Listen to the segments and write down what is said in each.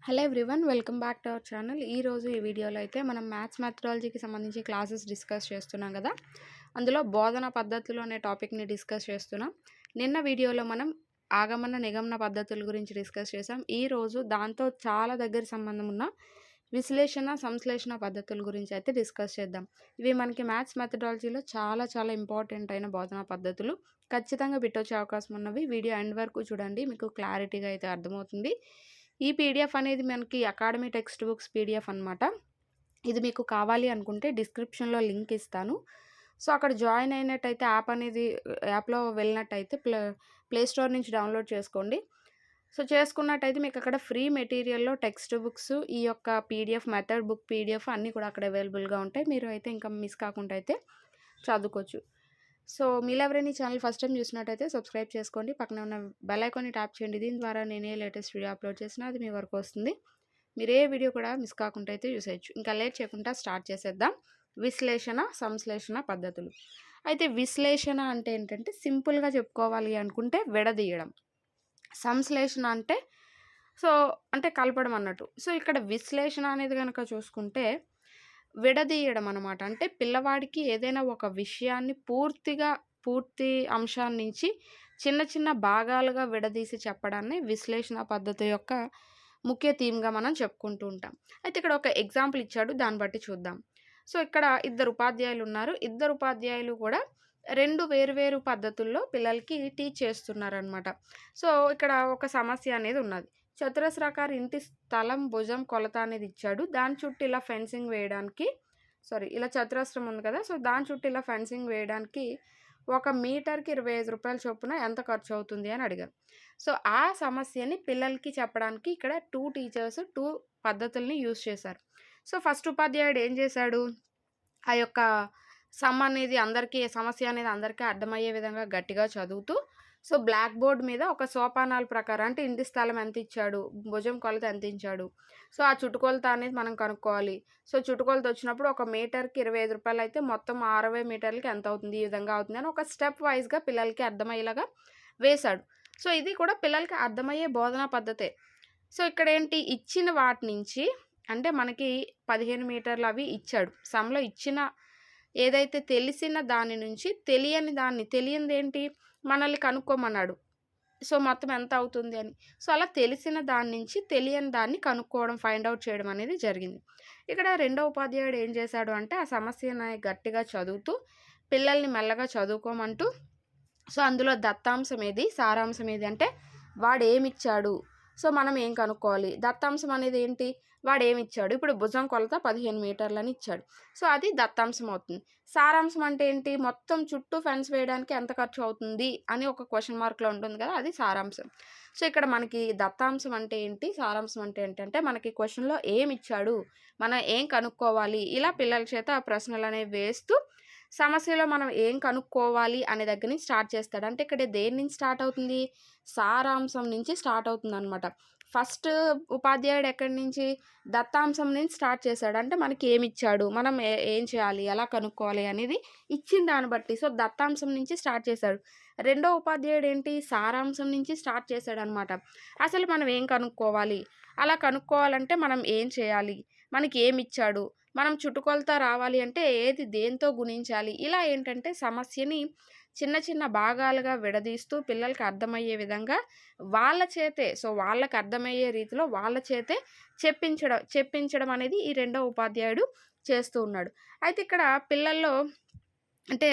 Hello everyone welcome back to our channel. ఈరోజు ఈ వీడియోలో అయితే మనం మ్యాథ్స్ మెథడాలజీకి సంబంధించి క్లాసెస్ డిస్కస్ చేస్తున్నాం కదా. అందులో బోధన పద్ధతులు అనే టాపిక్ని డిస్కస్ చేస్తున్నాం. నిన్న వీడియోలో మనం ఆగమన నిగమన పద్ధతుల గురించి డిస్కస్ చేసాం. ఈరోజు దాంతో చాలా దగ్గర సంబంధం ఉన్న విశ్లేషణ సంశ్లేషణ పద్ధతుల గురించి అయితే డిస్కస్ చేద్దాం. ఇవి మనకి మ్యాథ్స్ మెథడాలజీలో చాలా చాలా ఇంపార్టెంట్ అయిన బోధనా పద్ధతులు. ఖచ్చితంగా బిట్టొచ్చే అవకాశం ఉన్నవి. వీడియో ఎండ్ వరకు చూడండి, మీకు క్లారిటీగా అయితే అర్థమవుతుంది. ఈ పీడిఎఫ్ అనేది మనకి అకాడమీ టెక్స్ట్ బుక్స్ పీడిఎఫ్ అనమాట. ఇది మీకు కావాలి అనుకుంటే డిస్క్రిప్షన్లో లింక్ ఇస్తాను. సో అక్కడ జాయిన్ అయినట్టయితే యాప్లో వెళ్ళినట్టయితే ప్లే స్టోర్ నుంచి డౌన్లోడ్ చేసుకోండి. సో చేసుకున్నట్టయితే మీకు అక్కడ ఫ్రీ మెటీరియల్లో టెక్స్ట్ బుక్స్, ఈ యొక్క పీడిఎఫ్ మెథడ్ బుక్ పీడిఎఫ్ అన్నీ కూడా అక్కడ అవైలబుల్గా ఉంటాయి. మీరు అయితే ఇంకా మిస్ కాకుండా అయితే చదువుకోవచ్చు. సో మీరు ఎవరైనా ఛానల్ ఫస్ట్ టైం చూసినట్టయితే సబ్స్క్రైబ్ చేసుకోండి, పక్కన ఉన్న బెల్ ఐకాన్ని ట్యాప్ చేయండి. దీని ద్వారా నేనే లేటెస్ట్ వీడియో అప్లోడ్ చేసినా అది మీ వరకు వస్తుంది. మీరు ఏ వీడియో కూడా మిస్ కాకుండా అయితే చూసేయచ్చు. ఇంకా లేట్ చేయకుండా స్టార్ట్ చేసేద్దాం. విశ్లేషణ సంశ్లేషణ పద్ధతులు. అయితే విశ్లేషణ అంటే ఏంటంటే సింపుల్గా చెప్పుకోవాలి అనుకుంటే విడదీయడం. సంశ్లేషణ అంటే కలపడం అన్నట్టు. సో ఇక్కడ విశ్లేషణ అనేది కనుక చూసుకుంటే విడదీయడం అనమాట. అంటే పిల్లవాడికి ఏదైనా ఒక విషయాన్ని పూర్తి అంశాన్ని నుంచి చిన్న చిన్న భాగాలుగా విడదీసి చెప్పడాన్ని విశ్లేషణ పద్ధతి యొక్క ముఖ్య థీమ్గా మనం చెప్పుకుంటూ ఉంటాం. అయితే ఇక్కడ ఒక ఎగ్జాంపుల్ ఇచ్చాడు, దాన్ని బట్టి చూద్దాం. సో ఇక్కడ ఇద్దరు ఉపాధ్యాయులు ఉన్నారు. ఇద్దరు ఉపాధ్యాయులు కూడా రెండు వేరు పద్ధతుల్లో పిల్లలకి టీచ్ చేస్తున్నారనమాట. సో ఇక్కడ ఒక సమస్య అనేది ఉన్నది. చతురస్రాకార ఇంటి స్థలం భుజం కొలత అనేది ఇచ్చాడు. దాని చుట్టూ ఇలా ఫెన్సింగ్ వేయడానికి ఇలా చతురస్రం ఉంది కదా. సో దాని చుట్టూ ఇలా ఫెన్సింగ్ వేయడానికి 1 మీటర్కి 25 రూపాయల చొప్పున ఎంత ఖర్చు అవుతుంది అని అడిగారు. సో ఆ సమస్యని పిల్లలకి చెప్పడానికి ఇక్కడ 2 టీచర్స్ 2 పద్ధతుల్ని యూజ్ చేశారు. సో ఫస్ట్ ఉపాధ్యాయుడు ఏం చేశాడు, ఆ యొక్క సమస్య అనేది అందరికీ అర్థమయ్యే విధంగా గట్టిగా చదువుతూ సో బ్లాక్ బోర్డ్ మీద ఒక సోపానాల ప్రకారం అంటే ఇంటి స్థలం ఎంత ఇచ్చాడు, భుజం కొలత ఎంత ఇచ్చాడు, సో ఆ చుట్టుకొలత అనేది మనం కనుక్కోవాలి. సో చుట్టుకొలత వచ్చినప్పుడు 1 మీటర్కి 25 రూపాయలు అయితే మొత్తం 60 మీటర్లకి ఎంత అవుతుంది, ఈ విధంగా అవుతుంది అని ఒక స్టెప్ వైజ్గా పిల్లలకి అర్థమయ్యేలాగా వేశాడు. సో ఇది కూడా పిల్లలకి అర్థమయ్యే బోధనా పద్ధతే. సో ఇక్కడ ఏంటి, ఇచ్చిన వాటి నుంచి అంటే మనకి 15 మీటర్లు అవి ఇచ్చాడు. సమ్లో ఇచ్చిన ఏదైతే తెలిసిన దాని నుంచి తెలియనిది ఏంటి మనల్ని కనుక్కోమన్నాడు. సో మొత్తం ఎంత అవుతుంది అని. సో అలా తెలిసిన దాని నుంచి తెలియని దాన్ని కనుక్కోవడం, ఫైండ్ అవుట్ చేయడం అనేది జరిగింది. ఇక్కడ రెండో ఉపాధ్యాయుడు ఏం చేశాడు అంటే ఆ సమస్యని గట్టిగా చదువుతూ పిల్లల్ని మెల్లగా చదువుకోమంటూ సో అందులో దత్తాంశం ఏది, సారాంశం ఏది అంటే వాడు ఏమిచ్చాడు, సో మనం ఏం కనుక్కోవాలి. దత్తాంశం అనేది ఏంటి, వాడు ఏమిచ్చాడు, ఇప్పుడు భుజం కొలత 15 మీటర్లని ఇచ్చాడు. సో అది దత్తాంశం అవుతుంది. సారాంశం అంటే ఏంటి, మొత్తం చుట్టూ ఫెన్స్ వేయడానికి ఎంత ఖర్చు అవుతుంది అని ఒక క్వశ్చన్ మార్క్లో ఉంటుంది కదా, అది సారాంశం. సో ఇక్కడ మనకి దత్తాంశం అంటే ఏంటి, సారాంశం అంటే ఏంటంటే మనకి క్వశ్చన్లో ఏమి ఇచ్చాడు, మనం ఏం కనుక్కోవాలి, ఇలా పిల్లల చేత ఆ ప్రశ్నలు అనేవి వేస్తూ సమస్యలో మనం ఏం కనుక్కోవాలి అనే దగ్గర నుంచి స్టార్ట్ చేస్తాడు. అంటే ఇక్కడ దేని నుంచి స్టార్ట్ అవుతుంది, సారాంశం నుంచి స్టార్ట్ అవుతుంది అనమాట. ఫస్ట్ ఉపాధ్యాయుడు ఎక్కడి నుంచి, దత్తాంశం నుంచి స్టార్ట్ చేశాడు. అంటే మనకి ఏమి ఇచ్చాడు, మనం ఏం చేయాలి, ఎలా కనుక్కోవాలి అనేది ఇచ్చిన దాన్ని బట్టి సో దత్తాంశం నుంచి స్టార్ట్ చేశాడు. రెండో ఉపాధ్యాయుడు ఏంటి, సారాంశం నుంచి స్టార్ట్ చేశాడు అనమాట. అసలు మనం ఏం కనుక్కోవాలి, అలా కనుక్కోవాలంటే మనం ఏం చేయాలి, మనకి ఏమి ఇచ్చాడు, మనం చుట్టుకొలత రావాలి అంటే ఏది దేంతో గుణించాలి, ఇలా ఏంటంటే సమస్యని చిన్న చిన్న భాగాలుగా విడదీస్తూ పిల్లలకి అర్థమయ్యే విధంగా వాళ్ళకి అర్థమయ్యే రీతిలో వాళ్ళ చేతే చెప్పించడం అనేది ఈ రెండో ఉపాధ్యాయుడు చేస్తూ ఉన్నాడు. అయితే ఇక్కడ పిల్లల్లో అంటే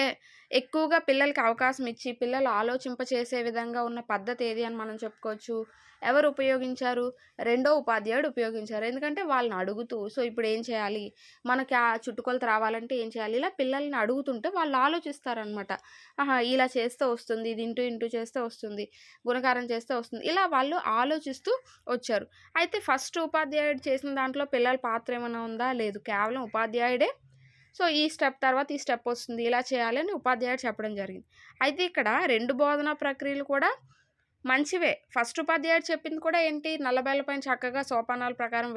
ఎక్కువగా పిల్లలకి అవకాశం ఇచ్చి పిల్లలు ఆలోచింపచేసే విధంగా ఉన్న పద్ధతి ఏది అని మనం చెప్పుకోవచ్చు. ఎవరు ఉపయోగించారు, రెండో ఉపాధ్యాయుడు ఉపయోగించారు. ఎందుకంటే వాళ్ళని అడుగుతూ సో ఇప్పుడు ఏం చేయాలి, మనకి ఆ చుట్టుకొలత రావాలంటే ఏం చేయాలి, ఇలా పిల్లల్ని అడుగుతుంటే వాళ్ళు ఆలోచిస్తారనమాట. ఇలా చేస్తే వస్తుంది, ఇది ఇంటూ చేస్తే వస్తుంది, గుణకారం చేస్తే వస్తుంది, ఇలా వాళ్ళు ఆలోచిస్తూ వచ్చారు. అయితే ఫస్ట్ ఉపాధ్యాయుడు చేసిన దాంట్లో పిల్లల పాత్ర ఏమైనా ఉందా, లేదు, కేవలం ఉపాధ్యాయుడే సో ఈ స్టెప్ తర్వాత ఈ స్టెప్ వస్తుంది, ఇలా చేయాలని ఉపాధ్యాయుడు చెప్పడం జరిగింది. అయితే ఇక్కడ 2 బోధనా ప్రక్రియలు కూడా మంచివే. ఫస్ట్ ఉపాధ్యాయుడు చెప్పింది కూడా ఏంటి, నల్లబెల్లపైన చక్కగా సోపానాల ప్రకారం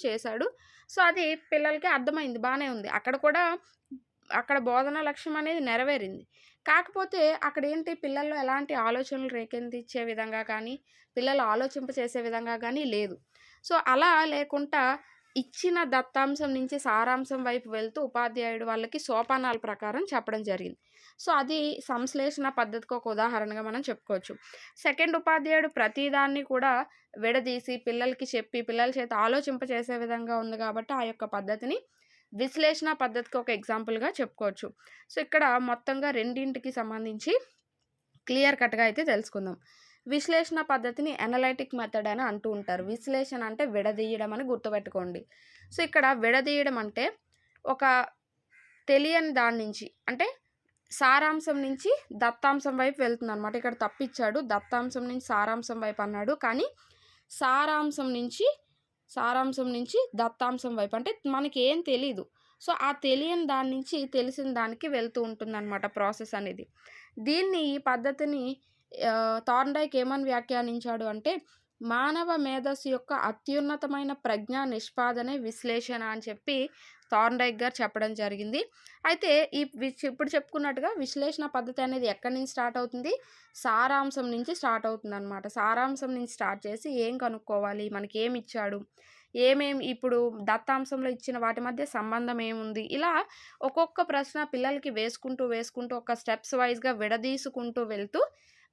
చేశాడు. సో అది పిల్లలకి అర్థమైంది, బాగానే ఉంది. అక్కడ బోధనా లక్ష్యం అనేది నెరవేరింది. కాకపోతే అక్కడేంటి పిల్లల్లో ఎలాంటి ఆలోచనలు రేకెత్తించే విధంగా కానీ, పిల్లలు ఆలోచింపచేసే విధంగా గానీ లేదు. సో, అలా లేకుండా ఇచ్చిన దత్తాంశం నుంచి సారాంశం వైపు వెళ్తూ ఉపాధ్యాయుడు వాళ్ళకి సోపానాల ప్రకారం చెప్పడం జరిగింది. సో, అది సంశ్లేషణ పద్ధతికి ఒక ఉదాహరణగా మనం చెప్పుకోవచ్చు. సెకండ్ ఉపాధ్యాయుడు ప్రతిదాన్ని కూడా విడదీసి పిల్లలకి చెప్పి, పిల్లల చేత ఆలోచింపచేసే విధంగా ఉంది కాబట్టి, ఆ యొక్క పద్ధతిని విశ్లేషణ పద్ధతికి ఒక ఎగ్జాంపుల్‌గా చెప్పుకోవచ్చు. సో, ఇక్కడ మొత్తంగా రెండింటికి సంబంధించి క్లియర్ కట్‌గా అయితే తెలుసుకుందాం. విశ్లేషణ పద్ధతిని అనలైటిక్ మెథడ్ అని అంటూ ఉంటారు. విశ్లేషణ అంటే విడదీయడం అని గుర్తుపెట్టుకోండి. సో, ఇక్కడ విడదీయడం అంటే ఒక తెలియని దాని నుంచి అంటే సారాంశం నుంచి దత్తాంశం వైపు వెళ్తుందనమాట. ఇక్కడ తప్పిచ్చాడు. దత్తాంశం నుంచి సారాంశం వైపు అన్నాడు. కానీ సారాంశం నుంచి దత్తాంశం వైపు అంటే మనకేం తెలీదు. సో, ఆ తెలియని దాని నుంచి తెలిసిన దానికి వెళ్తూ ఉంటుందనమాట ప్రాసెస్ అనేది. ఈ పద్ధతిని థార్న్డైక్ ఏమని వ్యాఖ్యానించాడు అంటే, మానవ మేధస్సు యొక్క అత్యున్నతమైన ప్రజ్ఞా నిష్పాదనే విశ్లేషణ అని చెప్పి థార్న్డైక్ గారు చెప్పడం జరిగింది. అయితే ఇప్పుడు చెప్పుకున్నట్టుగా విశ్లేషణ పద్ధతి అనేది ఎక్కడి నుంచి స్టార్ట్ అవుతుంది? సారాంశం నుంచి స్టార్ట్ అవుతుందనమాట. సారాంశం నుంచి స్టార్ట్ చేసి ఏం కనుక్కోవాలి? మనకేమిచ్చాడు? ఇప్పుడు దత్తాంశంలో ఇచ్చిన వాటి మధ్య సంబంధం ఏముంది? ఇలా ఒక్కొక్క ప్రశ్న పిల్లలకి వేసుకుంటూ ఒక స్టెప్స్ వైస్‌గా విడదీసుకుంటూ వెళ్తూ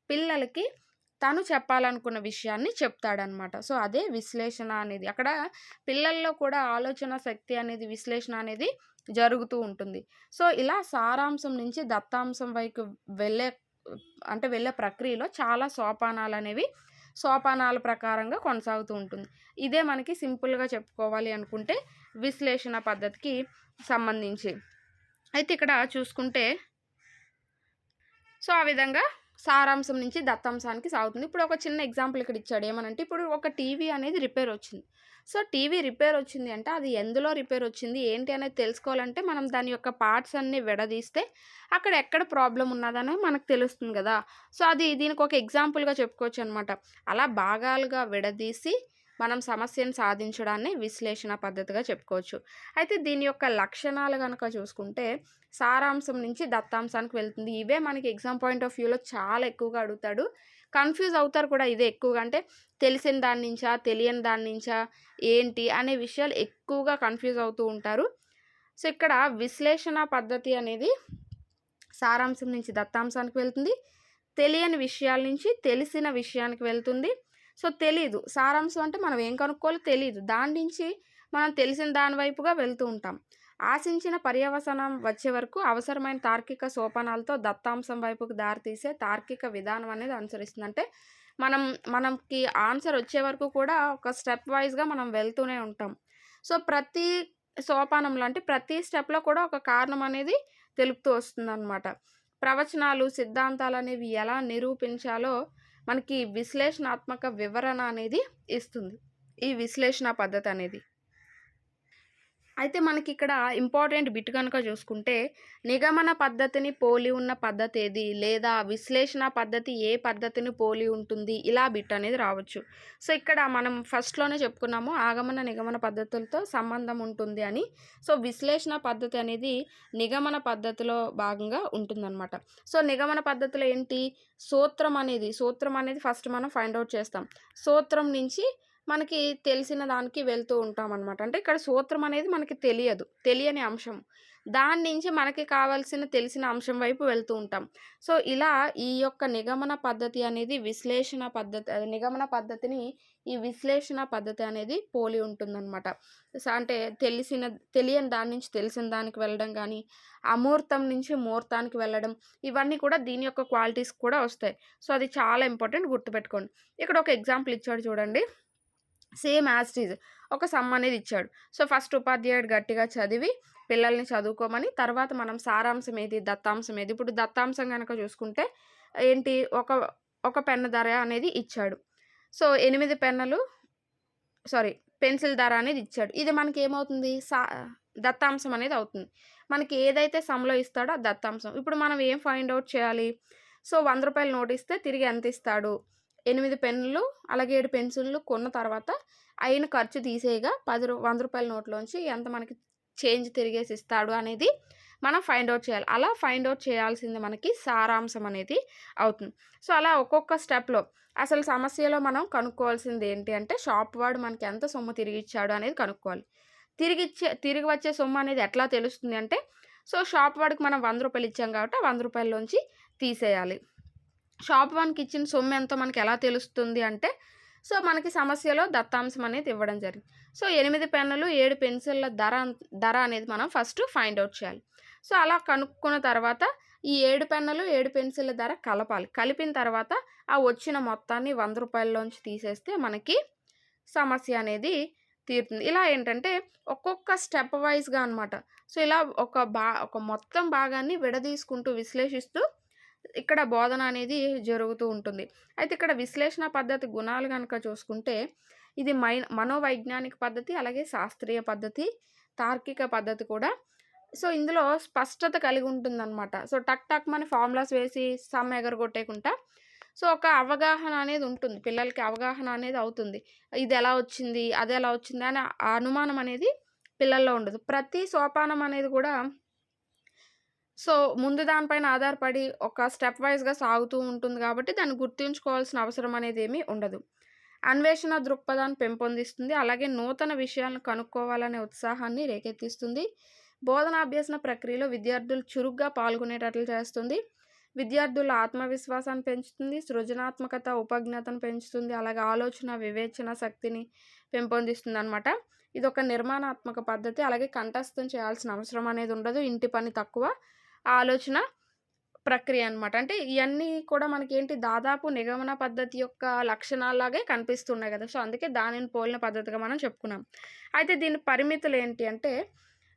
పిల్లలకి తను చెప్పాలనుకున్న విషయాన్ని చెప్తాడనమాట. సో, అదే విశ్లేషణ అనేది. అక్కడ పిల్లల్లో కూడా ఆలోచన శక్తి అనేది, విశ్లేషణ అనేది జరుగుతూ ఉంటుంది. సో, ఇలా సారాంశం నుంచి దత్తాంశం వైపు వెళ్ళే ప్రక్రియలో చాలా సోపానాల ప్రకారంగా కొనసాగుతూ ఉంటుంది. ఇదే మనకి సింపుల్‌గా చెప్పుకోవాలి అనుకుంటే విశ్లేషణ పద్ధతికి సంబంధించి. అయితే ఇక్కడ చూసుకుంటే సో, ఆ విధంగా సారాంశం నుంచి దత్తాంశానికి సాగుతుంది. ఇప్పుడు ఒక చిన్న ఎగ్జాంపుల్ ఇక్కడ ఇచ్చాడు. ఏమనంటే ఇప్పుడు ఒక టీవీ అనేది రిపేర్ వచ్చింది. సో, టీవీ రిపేర్ వచ్చింది అంటే అది ఎందులో రిపేర్ వచ్చింది, ఏంటి అనేది తెలుసుకోవాలంటే మనం దాని యొక్క పార్ట్స్ అన్నీ విడదీస్తే అక్కడ ఎక్కడ ప్రాబ్లమ్ ఉన్నదనేది మనకు తెలుస్తుంది గదా! సో, దీనికి ఒక ఎగ్జాంపుల్‌గా చెప్పుకోవచ్చనమాట. అలా భాగాలుగా విడదీసి మనం సమస్యను సాధించడాన్ని విశ్లేషణ పద్ధతిగా చెప్పుకోవచ్చు. అయితే దీని యొక్క లక్షణాలు గనక చూసుకుంటే సారాంశం నుంచి దత్తాంశానికి వెళ్తుంది. ఇవే మనకి ఎగ్జామ్ పాయింట్ ఆఫ్ వ్యూలో చాలా ఎక్కువగా అడుగుతాడు. కన్‌ఫ్యూజ్ అవుతారు కూడా ఇదే ఎక్కువగా. అంటే తెలిసిన దాని నుంచా, తెలియని దాని నుంచా, ఏంటి అనే విషయాలు ఎక్కువగా కన్‌ఫ్యూజ్ అవుతూ ఉంటారు. సో, ఇక్కడ విశ్లేషణ పద్ధతి అనేది సారాంశం నుంచి దత్తాంశానికి వెళ్తుంది. తెలియని విషయాల నుంచి తెలిసిన విషయానికి వెళ్తుంది. సో, తెలీదు. సారాంశం అంటే మనం ఏం కనుక్కోవాలో తెలీదు. దాని నుంచి మనం తెలిసిన దాని వైపుగా వెళ్తూ ఉంటాం. ఆశించిన పర్యవసానం వచ్చే వరకు అవసరమైన తార్కిక సోపానాలతో దత్తాంశం వైపుకు దారితీసే తార్కిక విధానం అనేది అనుసరిస్తుంది. అంటే మనకి ఆన్సర్ వచ్చే వరకు కూడా ఒక స్టెప్ వైస్‌గా మనం వెళ్తూనే ఉంటాం. సో, ప్రతి సోపానంలో అంటే ప్రతి స్టెప్‌లో కూడా ఒక కారణం అనేది తెలుపుతూ వస్తుందనమాట. ప్రవచనాలు, సిద్ధాంతాలనేవి ఎలా నిరూపించాలో మనకి విశ్లేషణాత్మక వివరణ అనేది ఇస్తుంది. ఈ విశ్లేషణ పద్ధతి అనేది. అయితే మనకిక్కడ ఇంపార్టెంట్ బిట్ గనుక చూసుకుంటే, నిగమన పద్ధతిని పోలి ఉన్న పద్ధతి ఏది? లేదా విశ్లేషణ పద్ధతి ఏ పద్ధతిని పోలి ఉంటుంది? ఇలా బిట్ అనేది రావచ్చు. సో, ఇక్కడ మనం ఫస్ట్‌లోనే చెప్పుకున్నాము ఆగమన, నిగమన పద్ధతులతో సంబంధం ఉంటుంది అని. సో, విశ్లేషణ పద్ధతి అనేది నిగమన పద్ధతిలో భాగంగా ఉంటుందనమాట. సో, నిగమన పద్ధతిలో ఏంటి? సూత్రం అనేది ఫస్ట్ మనం ఫైండ్ ఔట్ చేస్తాం. సూత్రం నుంచి మనకి తెలిసిన దానికి వెళ్తూ ఉంటామనమాట. అంటే ఇక్కడ సూత్రం అనేది మనకి తెలియని అంశం. దాని నుంచి మనకి తెలిసిన అంశం వైపు వెళ్తూ ఉంటాం. సో, ఇలా ఈ యొక్క నిగమన పద్ధతి అనేది నిగమన పద్ధతిని ఈ విశ్లేషణ పద్ధతి అనేది పోలి ఉంటుందనమాట. అంటే తెలియని దాని నుంచి తెలిసిన దానికి వెళ్ళడం గానీ, అమూర్తం నుంచి మూర్తానికి వెళ్ళడం, ఇవన్నీ కూడా దీని యొక్క క్వాలిటీస్ కూడా వస్తాయి. సో, అది చాలా ఇంపార్టెంట్ గుర్తుపెట్టుకోండి. ఇక్కడ ఒక ఎగ్జాంపుల్ ఇచ్చాడు చూడండి. సేమ్ యాజ్ ఇట్ ఈజ్ ఒక సమ్ అనేది ఇచ్చాడు. సో, ఫస్ట్ ఉపాధ్యాయుడు గట్టిగా చదివి పిల్లల్ని చదువుకోమని, తర్వాత మనం సారాంశం ఏది, దత్తాంశం ఏది. ఇప్పుడు దత్తాంశం గనక చూసుకుంటే ఏంటి ఒక పెన్ను ధర అనేది ఇచ్చాడు. సో, 8 పెన్సిల్ ధర అనేది ఇచ్చాడు. ఇది మనకేమవుతుంది? దత్తాంశం అనేది అవుతుంది. మనకి ఏదైతే సమ్‌లో ఇస్తాడో అది దత్తాంశం. ఇప్పుడు మనం ఏం ఫైండ్ ఔట్ చేయాలి? సో, రూ. 100 నోట్ ఇస్తే తిరిగి ఎంత ఇస్తాడు? 8 పెన్నులు అలాగే 7 పెన్సిళ్ళు కొన్న తర్వాత అయిన ఖర్చు తీసేయగా రూ. 100 నోట్లోంచి ఎంత మనకి చేంజ్ తిరిగేసి ఇస్తాడు అనేది మనం ఫైండ్ ఔట్ చేయాలి. అలా ఫైండ్ ఔట్ చేయాల్సింది మనకి సారాంశం అనేది అవుతుంది. సో, అలా ఒక్కొక్క స్టెప్‌లో అసలు సమస్యలో మనం కనుక్కోవాల్సింది ఏంటి అంటే, షాప్ వాడు మనకి ఎంత సొమ్ము తిరిగిచ్చాడు అనేది కనుక్కోవాలి. తిరిగి వచ్చే సొమ్ము అనేది ఎట్లా తెలుస్తుంది అంటే, సో, షాప్ వాడికి మనం రూ. 100 ఇచ్చాం కాబట్టి ఆ రూ. 100లోంచి తీసేయాలి. షాప్ వానికి ఇచ్చిన సొమ్ము ఎంతో మనకి ఎలా తెలుస్తుంది అంటే, సో, మనకి సమస్యలో దత్తాంశం అనేది ఇవ్వడం జరిగింది. సో, 8 పెన్నులు, 7 పెన్సిళ్ళ ధర అనేది మనం ఫస్ట్ ఫైండ్ ఔట్ చేయాలి. సో, అలా కనుక్కున్న తర్వాత ఈ 7 పెన్నులు, 7 పెన్సిళ్ళ ధర కలపాలి. కలిపిన తర్వాత ఆ వచ్చిన మొత్తాన్ని రూ. 100లోంచి తీసేస్తే మనకి సమస్య అనేది తీరుతుంది. ఇలా ఏంటంటే ఒక్కొక్క స్టెప్ వైస్‌గా అనమాట. సో, ఇలా ఒక మొత్తం భాగాన్ని విడదీసుకుంటూ విశ్లేషిస్తూ ఇక్కడ బోధన అనేది జరుగుతూ ఉంటుంది. అయితే ఇక్కడ విశ్లేషణ పద్ధతి గుణాలు గనక చూసుకుంటే, ఇది మనోవైజ్ఞానిక పద్ధతి, అలాగే శాస్త్రీయ పద్ధతి, తార్కిక పద్ధతి కూడా. సో, ఇందులో స్పష్టత కలిగి ఉంటుందనమాట. సో, టక్ ఫార్ములాస్ వేసి సమ్ ఎగరగొట్టేయకుండా సో, ఒక అవగాహన అనేది ఉంటుంది. పిల్లలకి అవగాహన అనేది అవుతుంది. ఇదెలా వచ్చింది, అదెలా వచ్చింది అనే అనుమానం అనేది పిల్లల్లో ఉండదు. ప్రతి సోపానం అనేది కూడా సో, ముందు దానిపైన ఆధారపడి ఒక స్టెప్ వైస్‌గా సాగుతూ ఉంటుంది కాబట్టి దాన్ని గుర్తుంచుకోవాల్సిన అవసరం అనేదేమీ ఉండదు. అన్వేషణ దృక్పథాన్ని పెంపొందిస్తుంది. అలాగే నూతన విషయాలను కనుక్కోవాలనే ఉత్సాహాన్ని రేకెత్తిస్తుంది. బోధనాభ్యసన ప్రక్రియలో విద్యార్థులు చురుగ్గా పాల్గొనేటట్లు చేస్తుంది. విద్యార్థుల ఆత్మవిశ్వాసాన్ని పెంచుతుంది. సృజనాత్మకత, ఉపజ్ఞతను పెంచుతుంది. అలాగే ఆలోచన, వివేచన శక్తిని పెంపొందిస్తుందనమాట. ఇదొక నిర్మాణాత్మక పద్ధతి. అలాగే కంఠస్థం చేయాల్సిన అవసరం అనేది ఉండదు. ఇంటి పని తక్కువ. ఆలోచన ప్రక్రియ అనమాట. అంటే ఇయన్నీ కూడా మనకేంటి దాదాపు నిగమన పద్ధతి యొక్క లక్షణాల్లాగే కనిపిస్తున్నాయి గదా! సో, అందుకే దానిని పోలిన పద్ధతిగా మనం చెప్పుకున్నాం. అయితే దీని పరిమితులేంటి అంటే,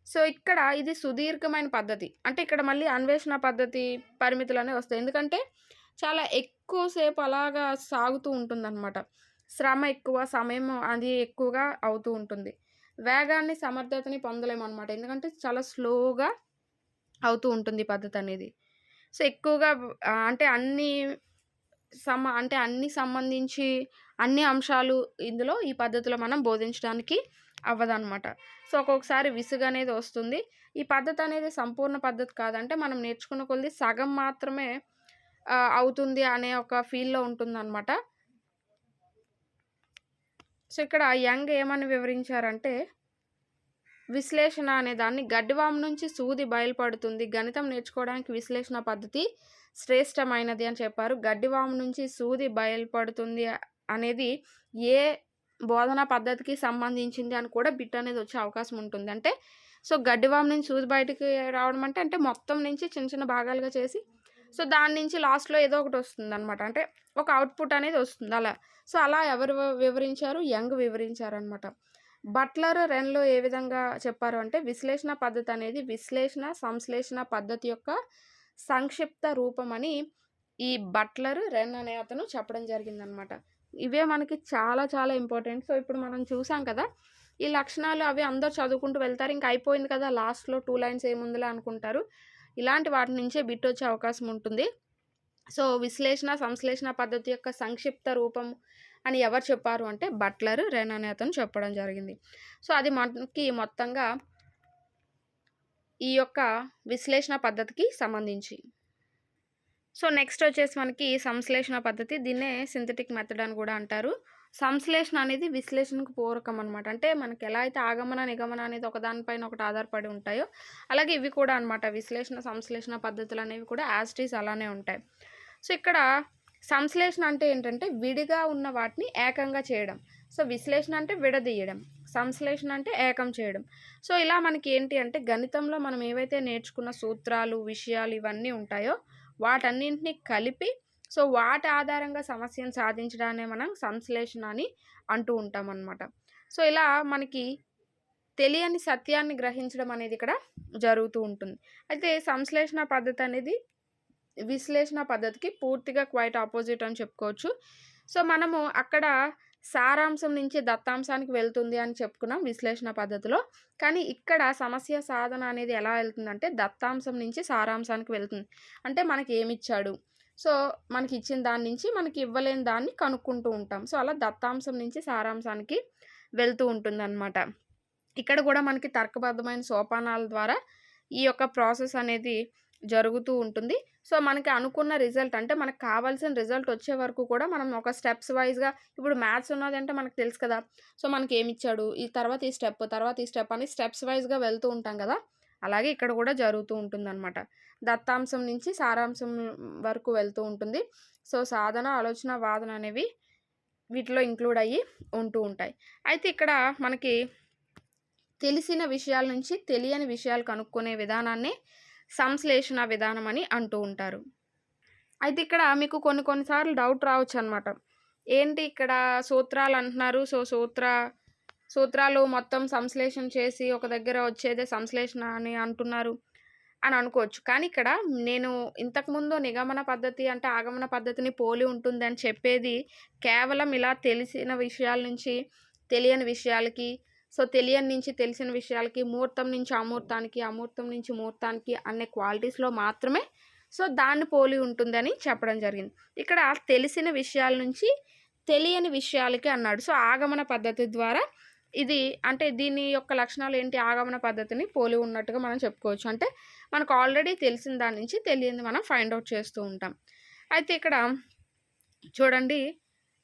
సో, ఇక్కడ ఇది సుదీర్ఘమైన పద్ధతి. అంటే ఇక్కడ మళ్ళీ అన్వేషణ పద్ధతి పరిమితులనేవి వస్తాయి. ఎందుకంటే చాలా ఎక్కువ సేపు అలాగా సాగుతూ ఉంటుందనమాట. శ్రమ ఎక్కువ, సమయం అది ఎక్కువగా అవుతూ ఉంటుంది. వేగాన్ని, సమర్థతని పొందలేమనమాట. ఎందుకంటే చాలా స్లోగా అవుతూ ఉంటుంది ఈ పద్ధతనేది. సో, ఎక్కువగా అంటే అన్ని సంబంధించి అన్ని అంశాలు ఇందులో ఈ పద్ధతిలో మనం బోధించడానికి అవ్వదనమాట. సో, ఒక్కొక్కసారి విసుగనేది వస్తుంది. ఈ పద్ధతనేది సంపూర్ణ పద్ధతి కాదంటే మనం నేర్చుకున్న కొలది సగం మాత్రమే అవుతుంది అనే ఒక ఫీల్‌లో ఉంటుందనమాట. సో, ఇక్కడ యంగ్ ఏమని వివరించారంటే, విశ్లేషణ అనే దాన్ని గడ్డివాము నుంచి సూది బయలుపడుతుంది. గణితం నేర్చుకోవడానికి విశ్లేషణ పద్ధతి శ్రేష్టమైనది అని చెప్పారు. గడ్డివాము నుంచి సూది బయలుపడుతుంది అనేది ఏ బోధనా పద్ధతికి సంబంధించింది అని కూడా బిట్ అనేది వచ్చే అవకాశం ఉంటుంది. అంటే సో, గడ్డివాము నుంచి సూది బయటికి రావడం అంటే మొత్తం నుంచి చిన్న చిన్న భాగాలుగా చేసి సో, దాని నుంచి లాస్ట్‌లో ఏదో ఒకటి వస్తుందనమాట. అంటే ఒక అవుట్‌పుట్ అనేది వస్తుంది అలా. సో, అలా ఎవరు వివరించారు? యంగ్ వివరించారనమాట. బట్లర్, రెన్‌లో ఏ విధంగా చెప్పారు అంటే, విశ్లేషణ పద్ధతి అనేది విశ్లేషణ, సంశ్లేషణ పద్ధతి యొక్క సంక్షిప్త రూపమని ఈ బట్లర్, రెన్ అనే అతను చెప్పడం జరిగిందనమాట. ఇవే మనకి చాలా చాలా ఇంపార్టెంట్. సో, ఇప్పుడు మనం చూసాం కదా! ఈ లక్షణాలు అవి అందరూ చదువుకుంటూ వెళ్తారు. ఇంక అయిపోయింది కదా! లాస్ట్‌లో 2 లైన్స్ ఏముందిలే అనుకుంటారు. ఇలాంటి వాటి నుంచే బిట్ వచ్చే అవకాశం ఉంటుంది. సో, విశ్లేషణ, సంశ్లేషణ పద్ధతి యొక్క సంక్షిప్త రూపం అని ఎవరు చెప్పారు అంటే బట్లర్, రెన్ అనే అతను చెప్పడం జరిగింది. సో, అది మనకి మొత్తంగా ఈ యొక్క విశ్లేషణ పద్ధతికి సంబంధించి. సో, నెక్స్ట్ వచ్చేసి మనకి సంశ్లేషణ పద్ధతి. దీన్నే సింథటిక్ మెథడ్ అని కూడా అంటారు. సంశ్లేషణ అనేది విశ్లేషణకు పూరకం అనమాట. అంటే మనకి ఎలా అయితే ఆగమన, నిగమన అనేది ఒకదానిపైన ఒకటి ఆధారపడి ఉంటాయో, అలాగే ఇవి కూడా అనమాట. విశ్లేషణ, సంశ్లేషణ పద్ధతులు అనేవి కూడా యాజ్ ఇట్ ఈజ్ అలానే ఉంటాయి. సో, ఇక్కడ సంశ్లేషణ అంటే ఏంటంటే విడిగా ఉన్న వాటిని ఏకంగా చేయడం. సో, విశ్లేషణ అంటే విడదీయడం. సంశ్లేషణ అంటే ఏకం చేయడం. సో, ఇలా మనకి ఏంటి అంటే గణితంలో మనం ఏవైతే నేర్చుకున్న సూత్రాలు, విషయాలు ఇవన్నీ ఉంటాయో వాటన్నింటిని కలిపి సో, వాటి ఆధారంగా సమస్యను సాధించడాన్నే మనం సంశ్లేషణ అని అంటూ ఉంటామన్నమాట. సో, ఇలా మనకి తెలియని సత్యాన్ని గ్రహించడం అనేది ఇక్కడ జరుగుతూ ఉంటుంది. అయితే సంశ్లేషణ పద్ధతి అనేది విశ్లేషణ పద్ధతికి పూర్తిగా క్వైట్ ఆపోజిట్ అని చెప్పుకోవచ్చు. సో, మనము అక్కడ సారాంశం నుంచి దత్తాంశానికి వెళ్తుంది అని చెప్పుకున్నాం విశ్లేషణ పద్ధతిలో. కానీ ఇక్కడ సమస్య సాధన అనేది ఎలా వెళ్తుందంటే దత్తాంశం నుంచి సారాంశానికి వెళ్తుంది. అంటే మనకి ఏమిచ్చాడు? సో, మనకి ఇచ్చిన దాని నుంచి మనకి ఇవ్వలేని దాన్ని కనుక్కుంటూ ఉంటాం. సో, అలా దత్తాంశం నుంచి సారాంశానికి వెళ్తూ ఉంటుందన్నమాట. ఇక్కడ కూడా మనకి తర్కబద్ధమైన సోపానాల ద్వారా ఈ యొక్క ప్రాసెస్ అనేది జరుగుతూ ఉంటుంది. సో, మనకి అనుకున్న రిజల్ట్ అంటే మనకు కావాల్సిన రిజల్ట్ వచ్చే వరకు కూడా మనం ఒక స్టెప్స్ వైస్‌గా ఇప్పుడు మ్యాథ్స్ ఉన్నదంటే మనకు తెలుసు కదా! సో, మనకేమిచ్చాడు, ఈ తర్వాత ఈ స్టెప్, తర్వాత ఈ స్టెప్ అని స్టెప్స్ వైస్‌గా వెళ్తూ ఉంటాం గదా! అలాగే ఇక్కడ కూడా జరుగుతూ ఉంటుందనమాట. దత్తాంశం నుంచి సారాంశం వరకు వెళ్తూ ఉంటుంది. సో, సాధన, ఆలోచన, వాదన అనేవి వీటిలో ఇంక్లూడ్ అయ్యి ఉంటూ ఉంటాయి. అయితే ఇక్కడ మనకి తెలిసిన విషయాల నుంచి తెలియని విషయాలు కనుక్కునే విధానాన్నే సంశ్లేషణ విధానం అని అంటూ ఉంటారు. అయితే ఇక్కడ మీకు కొన్ని కొన్ని సార్లు డౌట్ రావచ్చనమాట. ఏంటి ఇక్కడ సూత్రాలు అంటున్నారు. సో, సూత్రాలు మొత్తం సంశ్లేషణ చేసి ఒక దగ్గర వచ్చేదే సంశ్లేషణ అని అంటున్నారు అని అనుకోవచ్చు. కానీ ఇక్కడ నేను ఇంతకుముందు నిగమన పద్ధతి అంటే ఆగమన పద్ధతిని పోలి ఉంటుందని చెప్పేది కేవలం ఇలా తెలిసిన విషయాల నుంచి తెలియని విషయాలకి, సో, తెలియని నుంచి తెలిసిన విషయాలకి, మూర్తం నుంచి అమూర్తానికి, అమూర్తం నుంచి మూర్తానికి అనే క్వాలిటీస్‌లో మాత్రమే సో, దాన్ని పోలి ఉంటుందని చెప్పడం జరిగింది. ఇక్కడ తెలిసిన విషయాల నుంచి తెలియని విషయాలకి అన్నాడు. సో, ఆగమన పద్ధతి ద్వారా ఇది అంటే దీని యొక్క లక్షణాలేంటి? ఆగమన పద్ధతిని పోలి ఉన్నట్టుగా మనం చెప్పుకోవచ్చు. అంటే మనకు ఆల్రెడీ తెలిసిన దాని నుంచి తెలియనిది మనం ఫైండ్ ఔట్ చేస్తూ ఉంటాం. అయితే ఇక్కడ చూడండి,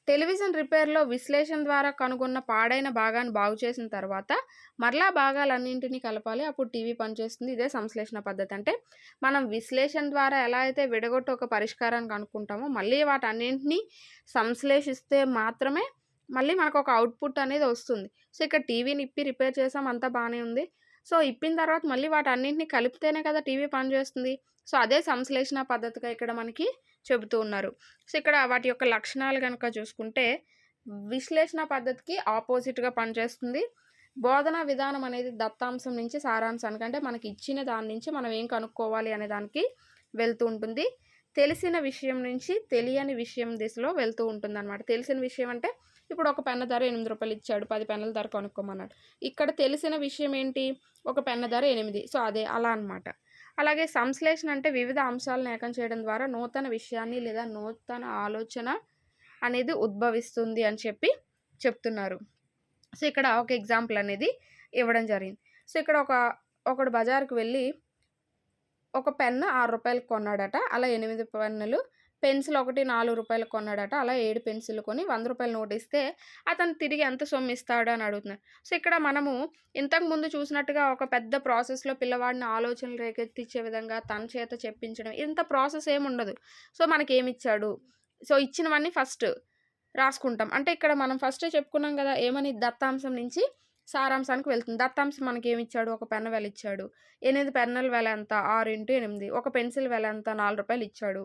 టెలివిజన్ రిపేర్‌లో విశ్లేషణ ద్వారా కనుగొన్న పాడైన భాగాన్ని బాగు చేసిన తర్వాత మరలా భాగాలన్నింటినీ కలపాలి. అప్పుడు టీవీ పనిచేస్తుంది. ఇదే సంశ్లేషణ పద్ధతి. అంటే మనం విశ్లేషణ ద్వారా ఎలా అయితే విడగొట్టి ఒక పరిష్కారాన్ని కనుక్కుంటామో మళ్ళీ వాటన్నింటినీ సంశ్లేషిస్తే మాత్రమే మళ్ళీ మనకొక అవుట్‌పుట్ అనేది వస్తుంది. సో, ఇక్కడ టీవీని ఇప్పి రిపేర్ చేసాం, అంతా బానే ఉంది. సో, ఇప్పిన తర్వాత మళ్ళీ వాటన్నింటిని కలిపితేనే కదా టీవీ పనిచేస్తుంది. సో, అదే సంశ్లేషణ పద్ధతిగా ఇక్కడ మనకి చెబుతూ ఉన్నారు. సో, ఇక్కడ వాటి యొక్క లక్షణాలు గనక చూసుకుంటే విశ్లేషణ పద్ధతికి ఆపోజిట్‌గా పనిచేస్తుంది. బోధనా విధానం అనేది దత్తాంశం నుంచి సారాంశానికి అంటే మనకి ఇచ్చిన దాని నుంచి మనం ఏం కనుక్కోవాలి అనే దానికి వెళ్తూ ఉంటుంది. తెలిసిన విషయం నుంచి తెలియని విషయం దిశలో వెళ్తూ ఉంటుందన్నమాట. తెలిసిన విషయం అంటే ఇప్పుడు ఒక పెన్ను ధర రూ. 8 ఇచ్చాడు. 10 పెన్నుల ధర కొనుక్కోమన్నాడు. ఇక్కడ తెలిసిన విషయం ఏంటి? ఒక పెన్ను ధర 8. సో, అదే అలా అనమాట. అలాగే సంశ్లేషణ అంటే వివిధ అంశాలను ఏకం చేయడం ద్వారా నూతన విషయాన్ని లేదా నూతన ఆలోచన అనేది ఉద్భవిస్తుంది అని చెప్తున్నారు. సో, ఇక్కడ ఒక ఎగ్జాంపుల్ అనేది ఇవ్వడం జరిగింది. సో, ఇక్కడ ఒకడు బజార్‌కి వెళ్ళి ఒక పెన్ను రూ. 6కి కొన్నాడట. అలా 8 పెన్నులు. పెన్సిల్ ఒకటి రూ. 4 కొన్నాడట. అలా 7 పెన్సిల్‌లు కొని రూ. 100 నోట్ ఇస్తే అతను తిరిగి ఎంత సొమ్ము ఇస్తాడు అని అడుగుతున్నారు. సో, ఇక్కడ మనము ఇంతకుముందు చూసినట్టుగా ఒక పెద్ద ప్రాసెస్‌లో పిల్లవాడిని ఆలోచనలు రేకెత్తించే విధంగా తన చేత చెప్పించడం ఇంత ప్రాసెస్ ఏముండదు. సో, మనకేమిచ్చాడు? సో, ఇచ్చినవన్నీ ఫస్ట్ రాసుకుంటాం. అంటే ఇక్కడ మనం ఫస్టే చెప్పుకున్నాం గదా! ఏమని దత్తాంశం నుంచి సారాంశానికి వెళ్తుంది. దత్తాంశం మనకేమిచ్చాడు? ఒక పెన్ను వెల ఇచ్చాడు. 8 పెన్నుల వెల ఎంత? 6 × 8. ఒక పెన్సిల్ వెల ఎంత? రూ. 4 ఇచ్చాడు.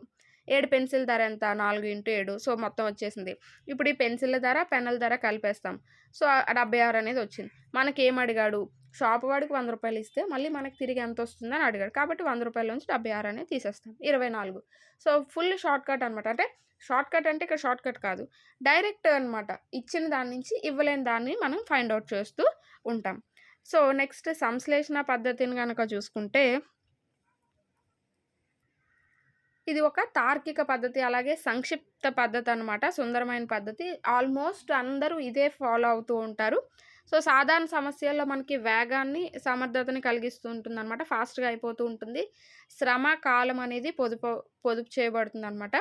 7 పెన్సిల్ ధర ఎంత? 4 × 7. సో, మొత్తం వచ్చేసింది. ఇప్పుడు ఈ పెన్సిళ్ళ ధర, పెన్నుల ధర కలిపేస్తాం. సో, 76 అనేది వచ్చింది. మనకేమడిగాడు? షాపు వాడికి రూ. 100 ఇస్తే మళ్ళీ మనకి తిరిగి ఎంతొస్తుందని అడిగాడు. కాబట్టి రూ. 100 నుంచి 76 అనేది తీసేస్తాం. 24. సో, ఫుల్ షార్ట్‌కట్ అనమాట. అంటే షార్ట్‌కట్ అంటే ఇక్కడ షార్ట్‌కట్ కాదు. డైరెక్ట్ అనమాట. ఇచ్చిన దాని నుంచి ఇవ్వలేని దాన్ని మనం ఫైండ్ ఔట్ చేస్తూ ఉంటాం. సో, నెక్స్ట్ సంశ్లేషణ పద్ధతిని గనక చూసుకుంటే ఇది ఒక తార్కిక పద్ధతి. అలాగే సంక్షిప్త పద్ధతి అనమాట. సుందరమైన పద్ధతి. ఆల్మోస్ట్ అందరూ ఇదే ఫాలో అవుతూ ఉంటారు. సో, సాధారణ సమస్యల్లో మనకి వేగాన్ని, సమర్థతని కలిగిస్తూ ఉంటుందనమాట. ఫాస్ట్‌గా అయిపోతూ ఉంటుంది. శ్రమ, కాలం అనేది పొదుపు చేయబడుతుందనమాట.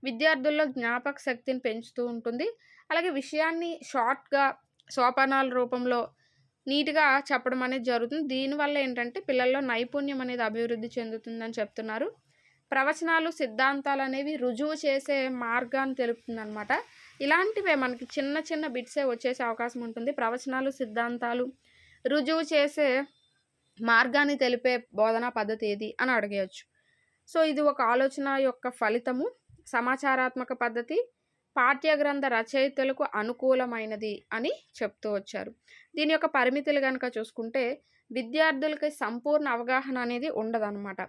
విద్యార్థుల్లో జ్ఞాపక శక్తిని పెంచుతూ ఉంటుంది. అలాగే విషయాన్ని షార్ట్‌గా సోపానాల రూపంలో నీట్‌గా చెప్పడం అనేది జరుగుతుంది. దీనివల్ల ఏంటంటే పిల్లల్లో నైపుణ్యం అనేది అభివృద్ధి చెందుతుందని చెప్తున్నారు. ప్రవచనాలు, సిద్ధాంతాలనేవి రుజువు చేసే మార్గాన్ని తెలుపుతుందనమాట. ఇలాంటివే మనకి చిన్న చిన్న బిట్సే వచ్చేసే అవకాశం ఉంటుంది. ప్రవచనాలు, సిద్ధాంతాలు రుజువు చేసే మార్గాన్ని తెలిపే బోధనా పద్ధతి ఏది అని అడిగేయొచ్చు. సో, ఇది ఒక ఆలోచన యొక్క ఫలితము. సమాచారాత్మక పద్ధతి పాఠ్య గ్రంథ రచయితలకు అనుకూలమైనది అని చెప్తూ వచ్చారు. దీని యొక్క పరిమితులు గనక చూసుకుంటే విద్యార్థులకి సంపూర్ణ అవగాహన అనేది ఉండదనమాట.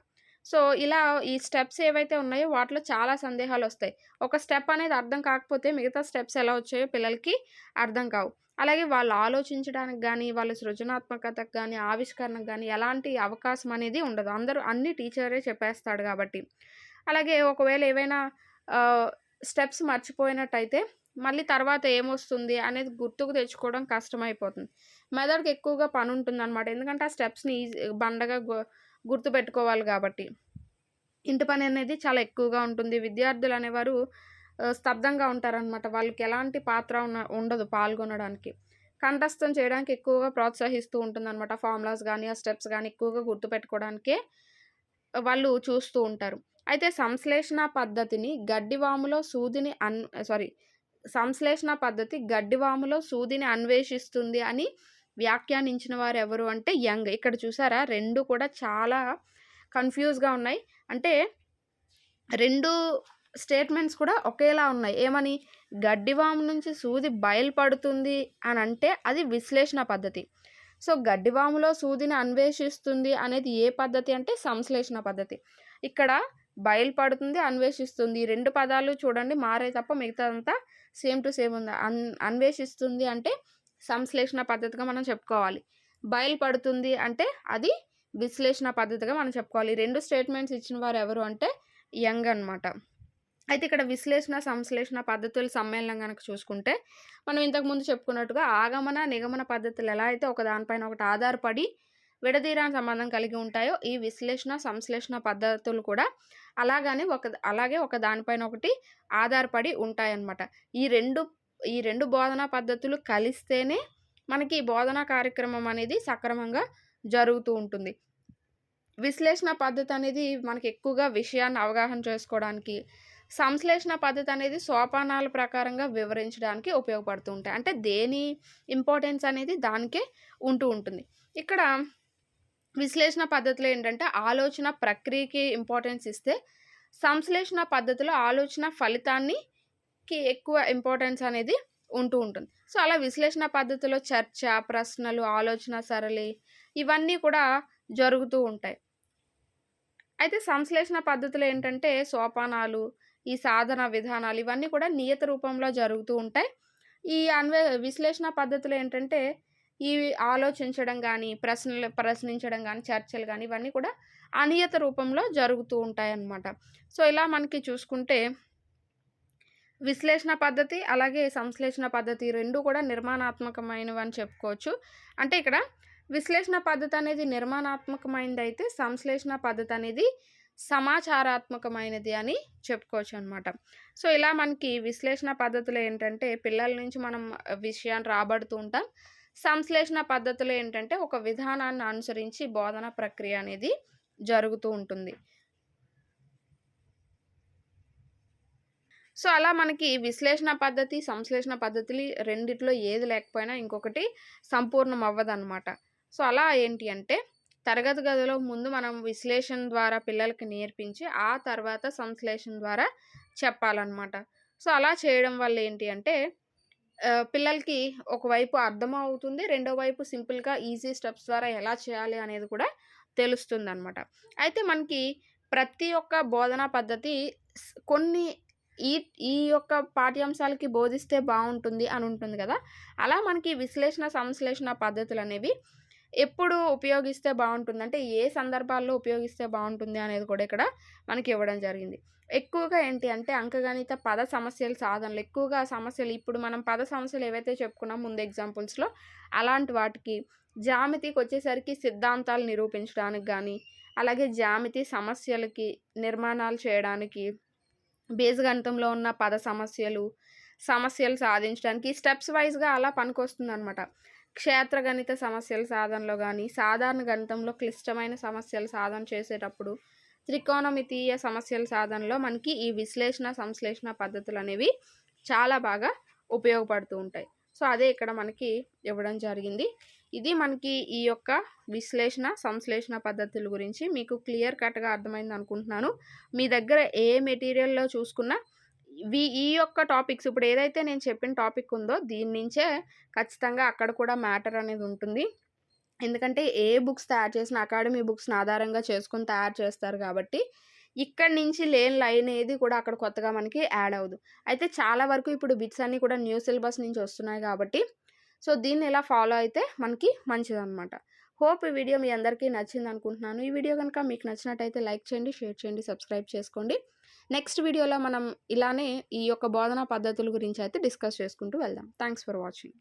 సో, ఇలా ఈ స్టెప్స్ ఏవైతే ఉన్నాయో వాటిలో చాలా సందేహాలొస్తాయి. ఒక స్టెప్ అనేది అర్థం కాకపోతే మిగతా స్టెప్స్ ఎలా వచ్చాయో పిల్లలకి అర్థం కావు. అలాగే వాళ్ళు ఆలోచించడానికి గానీ, వాళ్ళ సృజనాత్మకతకు గానీ, ఆవిష్కరణకు గానీ ఎలాంటి అవకాశం అనేది ఉండదు. అన్ని టీచరే చెప్పేస్తాడు గాబట్టి. అలాగే ఒకవేళ ఏవైనా స్టెప్స్ మర్చిపోయినట్టయితే మళ్ళీ తర్వాత ఏమొస్తుంది అనేది గుర్తుకు తెచ్చుకోవడం కష్టమైపోతుంది. మెదడుకి ఎక్కువగా పనుంటుందనమాట. ఎందుకంటే ఆ స్టెప్స్‌ని బండగా గుర్తుపెట్టుకోవాలి కాబట్టి. ఇంటి పని అనేది చాలా ఎక్కువగా ఉంటుంది. విద్యార్థులు అనేవారు స్తబ్దంగా ఉంటారనమాట. వాళ్ళకి ఎలాంటి పాత్ర ఉండదు పాల్గొనడానికి. కంఠస్థం చేయడానికి ఎక్కువగా ప్రోత్సహిస్తూ ఉంటుందనమాట. ఫార్ములాస్ గానీ, ఆ స్టెప్స్ గానీ ఎక్కువగా గుర్తుపెట్టుకోవడానికే వాళ్ళు చూస్తూ ఉంటారు. అయితే సంశ్లేషణ పద్ధతిని గడ్డివాములో సూదిని సంశ్లేషణ పద్ధతి గడ్డివాములో సూదిని అన్వేషిస్తుంది అని వ్యాఖ్యానించిన వారెవరు అంటే యంగ్. ఇక్కడ చూసారా 2 కూడా చాలా కన్‌ఫ్యూజ్‌గా ఉన్నాయి. అంటే 2 స్టేట్మెంట్స్ కూడా ఒకేలా ఉన్నాయి. ఏమని? గడ్డివాము నుంచి సూది బయలుపడుతుంది అనంటే అది విశ్లేషణ పద్ధతి. సో, గడ్డివాములో సూదిని అన్వేషిస్తుంది అనేది ఏ పద్ధతి అంటే సంశ్లేషణ పద్ధతి. ఇక్కడ బయలుపడుతుంది, అన్వేషిస్తుంది. ఈ 2 పదాలు చూడండి మారాయి తప్ప మిగతాదంతా సేమ్ టు సేమ్ ఉంది. అన్వేషిస్తుంది అంటే సంశ్లేషణ పద్ధతిగా మనం చెప్పుకోవాలి. బయలుపడుతుంది అంటే అది విశ్లేషణ పద్ధతిగా మనం చెప్పుకోవాలి. ఈ 2 స్టేట్మెంట్స్ ఇచ్చిన వారు ఎవరు అంటే యంగ్ అనమాట. అయితే ఇక్కడ విశ్లేషణ, సంశ్లేషణ పద్ధతుల సమ్మేళనం గనక చూసుకుంటే, మనం ఇంతకుముందు చెప్పుకున్నట్టుగా ఆగమన, నిగమన పద్ధతులు ఎలా అయితే ఒకదానిపైన ఒకటి ఆధారపడి విడదీయరాని సంబంధం కలిగి ఉంటాయో, ఈ విశ్లేషణ, సంశ్లేషణ పద్ధతులు కూడా అలాగే ఒక దానిపైన ఒకటి ఆధారపడి ఉంటాయన్నమాట. ఈ 2 బోధనా పద్ధతులు కలిస్తేనే మనకి ఈ బోధనా కార్యక్రమం అనేది సక్రమంగా జరుగుతూ ఉంటుంది. విశ్లేషణ పద్ధతి అనేది మనకి ఎక్కువగా విషయాన్ని అవగాహన చేసుకోవడానికి, సంశ్లేషణ పద్ధతి అనేది సోపానాల ప్రకారంగా వివరించడానికి ఉపయోగపడుతూ ఉంటాయి. అంటే దేని ఇంపార్టెన్స్ అనేది దానికే ఉంటుంది. ఇక్కడ విశ్లేషణ పద్ధతిలో ఏంటంటే ఆలోచన ప్రక్రియకి ఇంపార్టెన్స్ ఇస్తే, సంశ్లేషణ పద్ధతిలో ఆలోచన ఫలితానికి ఎక్కువ ఇంపార్టెన్స్ అనేది ఉంటుంది. సో, అలా విశ్లేషణ పద్ధతిలో చర్చ, ప్రశ్నలు, ఆలోచన సరళి ఇవన్నీ కూడా జరుగుతూ ఉంటాయి. అయితే సంశ్లేషణ పద్ధతిలో ఏంటంటే సోపానాలు, ఈ సాధన విధానాలు ఇవన్నీ కూడా నియత రూపంలో జరుగుతూ ఉంటాయి. ఈ విశ్లేషణ పద్ధతిలో ఏంటంటే ఈ ఆలోచించడం గానీ, ప్రశ్నించడం గానీ, చర్చలు గానీ ఇవన్నీ కూడా అనియత రూపంలో జరుగుతూ ఉంటాయన్నమాట. సో, ఇలా మనకి చూసుకుంటే విశ్లేషణ పద్ధతి అలాగే సంశ్లేషణ పద్ధతి 2 కూడా నిర్మాణాత్మకమైనవని చెప్పుకోవచ్చు. అంటే ఇక్కడ విశ్లేషణ పద్ధతి అనేది నిర్మాణాత్మకమైనదైతే, సంశ్లేషణ పద్ధతి అనేది సమాచారాత్మకమైనది అని చెప్పుకోవచ్చు అనమాట. సో, ఇలా మనకి విశ్లేషణ పద్ధతిలో ఏంటంటే పిల్లల నుంచి మనం విషయాన్ని రాబడుతూ ఉంటాం. సంశ్లేషణ పద్ధతిలో ఏంటంటే ఒక విధానాన్ని అనుసరించి బోధన ప్రక్రియ అనేది జరుగుతూ ఉంటుంది. సో, అలా మనకి విశ్లేషణ పద్ధతి, సంశ్లేషణ పద్ధతులు రెండిట్లో ఏది లేకపోయినా ఇంకొకటి సంపూర్ణం అవ్వదనమాట. సో, అలా ఏంటి అంటే తరగతి గదిలో ముందు మనం విశ్లేషణ ద్వారా పిల్లలకి నేర్పించి, ఆ తర్వాత సంశ్లేషణ ద్వారా చెప్పాలన్నమాట. సో, అలా చేయడం వల్ల ఏంటి అంటే పిల్లలకి ఒకవైపు అర్థమవుతుంది. రెండో వైపు సింపుల్‌గా ఈజీ స్టెప్స్ ద్వారా ఎలా చేయాలి అనేది కూడా తెలుస్తుందనమాట. అయితే మనకి ప్రతి ఒక్క బోధనా పద్ధతి కొన్ని ఈ ఈ యొక్క పాఠ్యాంశాలకి బోధిస్తే బావుంటుంది అని ఉంటుంది గదా! అలా మనకి విశ్లేషణ, సంశ్లేషణ పద్ధతులనేవి ఎప్పుడు ఉపయోగిస్తే బావుంటుందంటే, ఏ సందర్భాల్లో ఉపయోగిస్తే బావుంటుంది అనేది కూడా ఇక్కడ మనకి ఇవ్వడం జరిగింది. ఎక్కువగా ఏంటి అంటే అంకగణిత పద సమస్యల సాధనలు ఎక్కువగా సమస్యలు ఇప్పుడు మనం పద సమస్యలు ఏవైతే చెప్పుకున్నాం ముందు ఎగ్జాంపుల్స్‌లో అలాంటి వాటికి, జ్యామితికొచ్చేసరికి సిద్ధాంతాలు నిరూపించడానికి గానీ, అలాగే జ్యామితి సమస్యలకి నిర్మాణాలు చేయడానికి, బీజగణితంలో ఉన్న పద సమస్యలు సాధించడానికి స్టెప్స్ వైస్‌గా అలా పనికొస్తుందనమాట. క్షేత్రగణిత సమస్యల సాధనలో గానీ, సాధారణ గణితంలో క్లిష్టమైన సమస్యలు సాధన చేసేటప్పుడు, త్రికోణమితీయ సమస్యల సాధనలో మనకి ఈ విశ్లేషణ, సంశ్లేషణ పద్ధతులనేవి చాలా బాగా ఉపయోగపడుతూ ఉంటాయి. సో, అదే ఇక్కడ మనకి ఇవ్వడం జరిగింది. ఇది మనకి ఈ యొక్క విశ్లేషణ, సంశ్లేషణ పద్ధతుల గురించి మీకు క్లియర్ కట్‌గా అర్థమైందనుకుంటున్నాను. మీ దగ్గర ఏ మెటీరియల్‌లో చూసుకున్నా ఈ యొక్క టాపిక్స్ ఇప్పుడు ఏదైతే నేను చెప్పిన టాపిక్ ఉందో దీని నుంచే ఖచ్చితంగా అక్కడ కూడా మ్యాటర్ అనేది ఉంటుంది. ఎందుకంటే ఏ బుక్స్ తయారు చేసినా అకాడమీ బుక్స్‌ని ఆధారంగా చేసుకొని తయారు చేస్తారు కాబట్టి, ఇక్కడి నుంచి లేని లైన్ ఏది కూడా అక్కడ కొత్తగా మనకి యాడ్ అవ్వదు. అయితే చాలా వరకు ఇప్పుడు బిట్స్ అన్నీ కూడా న్యూ సిలబస్ నుంచి వస్తున్నాయి కాబట్టి, సో, దీన్ని ఇలా ఫాలో అయితే మనకి మంచిదనమాట. హోప్ ఈ వీడియో మీ అందరికీ నచ్చిందనుకుంటున్నాను. ఈ వీడియో గనుక మీకు నచ్చినట్టయితే లైక్ చేయండి, షేర్ చేయండి, సబ్స్క్రైబ్ చేసుకోండి. నెక్స్ట్ వీడియోలో మనం ఇలానే ఈ యొక్క బోధనా పద్ధతుల గురించి అయితే డిస్కస్ చేసుకుంటూ వెళ్దాం. Thanks for watching.